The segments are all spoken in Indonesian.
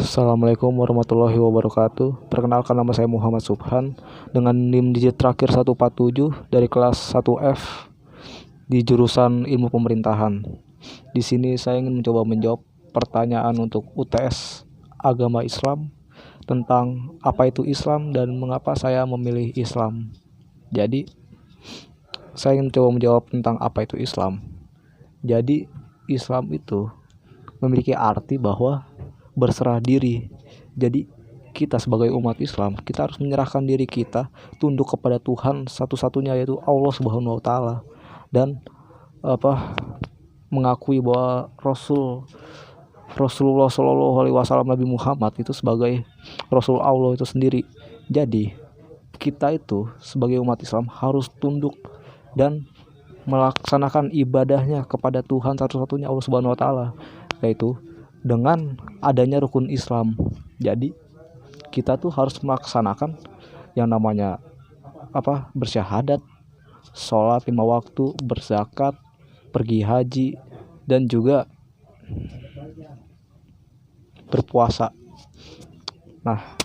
Assalamualaikum warahmatullahi wabarakatuh. Perkenalkan, nama saya Muhammad Subhan dengan NIM digit terakhir 147 dari kelas 1F di jurusan Ilmu Pemerintahan. Di sini saya ingin mencoba menjawab pertanyaan untuk UTS Agama Islam tentang apa itu Islam dan mengapa saya memilih Islam. Jadi, saya ingin mencoba menjawab tentang apa itu Islam. Jadi, Islam itu memiliki arti bahwa berserah diri. Jadi kita sebagai umat Islam, kita harus menyerahkan diri kita tunduk kepada Tuhan satu-satunya, yaitu Allah Subhanahu wa taala, dan mengakui bahwa Rasulullah Shallallahu alaihi wasallam, Nabi Muhammad itu sebagai Rasul Allah itu sendiri. Jadi kita itu sebagai umat Islam harus tunduk dan melaksanakan ibadahnya kepada Tuhan satu-satunya, Allah Subhanahu wa taala, yaitu dengan adanya rukun Islam. Jadi kita tuh harus melaksanakan yang namanya bersyahadat, sholat 5 waktu, berzakat, pergi haji, dan juga berpuasa. Nah,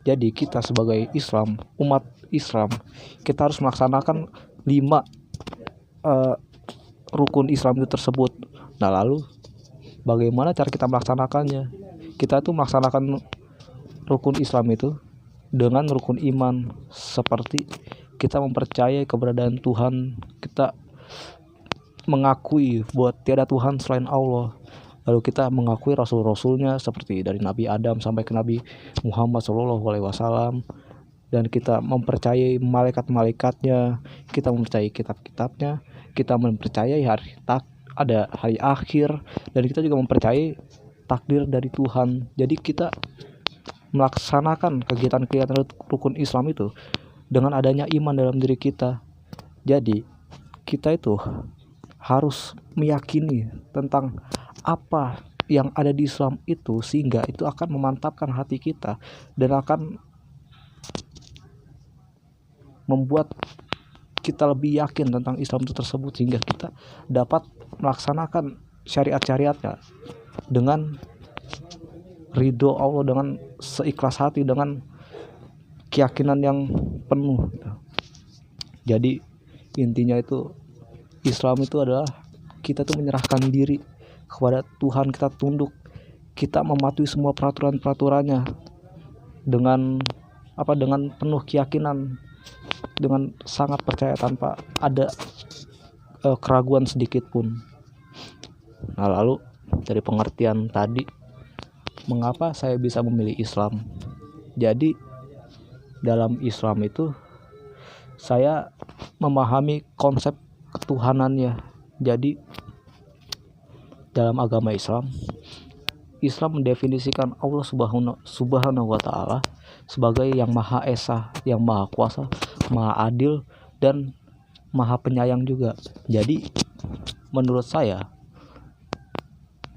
jadi kita sebagai Islam, umat Islam, kita harus melaksanakan 5 rukun Islam itu tersebut. Nah, lalu bagaimana cara kita melaksanakannya? Kita tuh melaksanakan rukun Islam itu dengan rukun iman, seperti kita mempercayai keberadaan Tuhan, kita mengakui bahwa tiada Tuhan selain Allah, lalu kita mengakui rasul-rasulnya seperti dari Nabi Adam sampai ke Nabi Muhammad SAW, dan kita mempercayai malaikat-malaikatnya, kita mempercayai kitab-kitabnya, kita mempercayai ada hari akhir, dan kita juga mempercayai takdir dari Tuhan. Jadi kita melaksanakan kegiatan-kegiatan rukun Islam itu dengan adanya iman dalam diri kita. Jadi kita itu harus meyakini tentang apa yang ada di Islam itu, sehingga itu akan memantapkan hati kita dan akan membuat kita lebih yakin tentang Islam itu tersebut, sehingga kita dapat melaksanakan syariat-syariatnya dengan ridho Allah, dengan seikhlas hati, dengan keyakinan yang penuh. Jadi intinya itu Islam itu adalah kita tuh menyerahkan diri kepada Tuhan, kita tunduk, kita mematuhi semua peraturan-peraturannya dengan penuh keyakinan, dengan sangat percaya tanpa ada keraguan sedikit pun. Nah, lalu dari pengertian tadi, mengapa saya bisa memilih Islam? Jadi dalam Islam itu saya memahami konsep ketuhanannya. Jadi dalam agama Islam mendefinisikan Allah Subhanahu wa taala sebagai yang Maha Esa, yang Maha Kuasa, Maha Adil, dan Maha Penyayang juga. Jadi menurut saya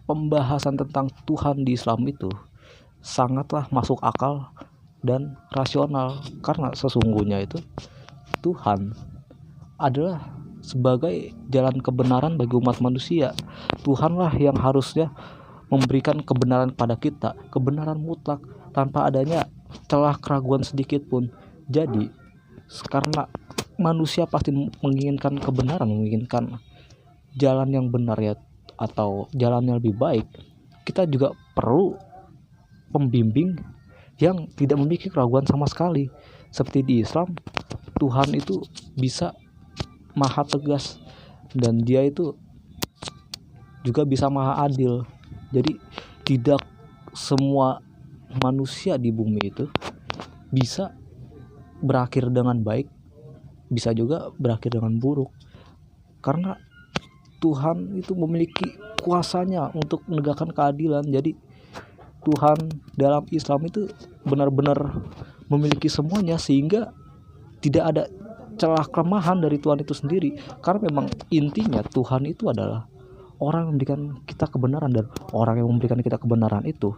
pembahasan tentang Tuhan di Islam itu sangatlah masuk akal dan rasional, karena sesungguhnya itu Tuhan adalah sebagai jalan kebenaran bagi umat manusia. Tuhanlah yang harusnya memberikan kebenaran kepada kita, kebenaran mutlak tanpa adanya celah keraguan sedikit pun. Jadi karena manusia pasti menginginkan kebenaran, menginginkan jalan yang benar, ya, atau jalan yang lebih baik, kita juga perlu pembimbing yang tidak memiliki keraguan sama sekali. Seperti di Islam, Tuhan itu bisa maha tegas, dan dia itu juga bisa maha adil. Jadi tidak semua manusia di bumi itu bisa berakhir dengan baik, bisa juga berakhir dengan buruk, karena Tuhan itu memiliki kuasanya untuk menegakkan keadilan. Jadi Tuhan dalam Islam itu benar-benar memiliki semuanya, sehingga tidak ada celah kelemahan dari Tuhan itu sendiri. Karena memang intinya Tuhan itu adalah orang yang memberikan kita kebenaran, dan orang yang memberikan kita kebenaran itu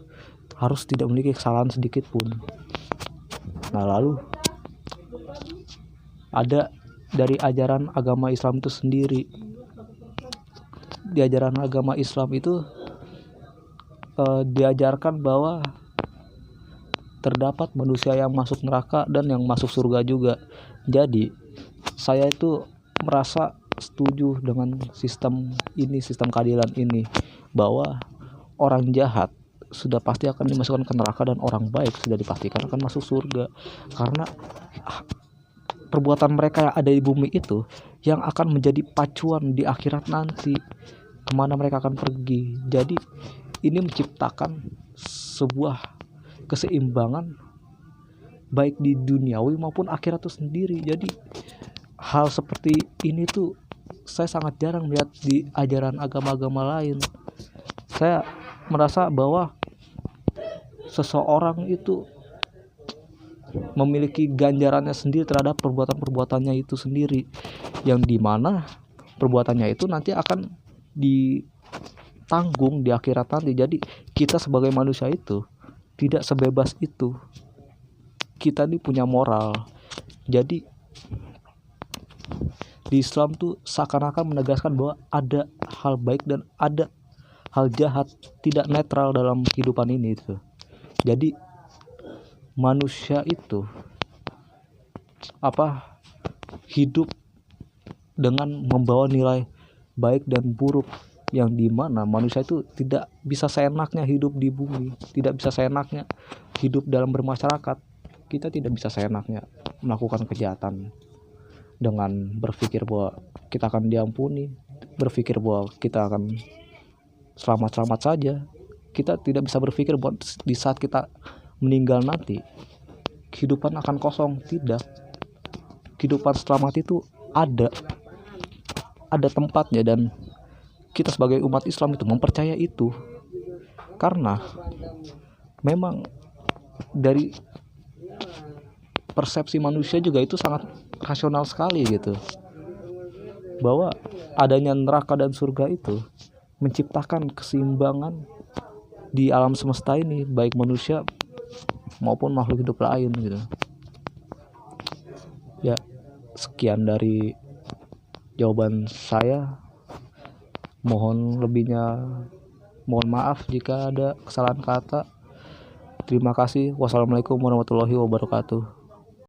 harus tidak memiliki kesalahan sedikit pun. Nah, lalu ada dari ajaran agama Islam itu sendiri. Di ajaran agama Islam itu diajarkan bahwa terdapat manusia yang masuk neraka dan yang masuk surga juga. Jadi saya itu merasa setuju dengan sistem ini, sistem keadilan ini, bahwa orang jahat sudah pasti akan dimasukkan ke neraka dan orang baik sudah dipastikan akan masuk surga, karena perbuatan mereka yang ada di bumi itu yang akan menjadi pacuan di akhirat nanti kemana mereka akan pergi. Jadi ini menciptakan sebuah keseimbangan baik di duniawi maupun akhirat itu sendiri. Jadi hal seperti ini tuh saya sangat jarang melihat di ajaran agama-agama lain. Saya merasa bahwa seseorang itu memiliki ganjarannya sendiri terhadap perbuatan-perbuatannya itu sendiri, yang dimana perbuatannya itu nanti akan ditanggung di akhirat nanti. Jadi kita sebagai manusia itu tidak sebebas itu. Kita nih punya moral. Jadi di Islam tuh seakan-akan menegaskan bahwa ada hal baik dan ada hal jahat, tidak netral dalam kehidupan ini itu. Jadi manusia itu hidup dengan membawa nilai baik dan buruk, yang dimana manusia itu tidak bisa seenaknya hidup di bumi, tidak bisa seenaknya hidup dalam bermasyarakat. Kita tidak bisa seenaknya melakukan kejahatan dengan berpikir bahwa kita akan diampuni, berpikir bahwa kita akan selamat-selamat saja. Kita tidak bisa berpikir bahwa di saat kita meninggal nanti kehidupan akan kosong. Tidak, kehidupan setelah mati itu ada tempatnya, dan kita sebagai umat Islam itu mempercaya itu, karena memang dari persepsi manusia juga itu sangat rasional sekali gitu, bahwa adanya neraka dan surga itu menciptakan keseimbangan di alam semesta ini, baik manusia maupun makhluk hidup lain gitu. Ya, sekian dari jawaban saya. Mohon lebihnya, mohon maaf jika ada kesalahan kata. Terima kasih. Wassalamualaikum warahmatullahi wabarakatuh.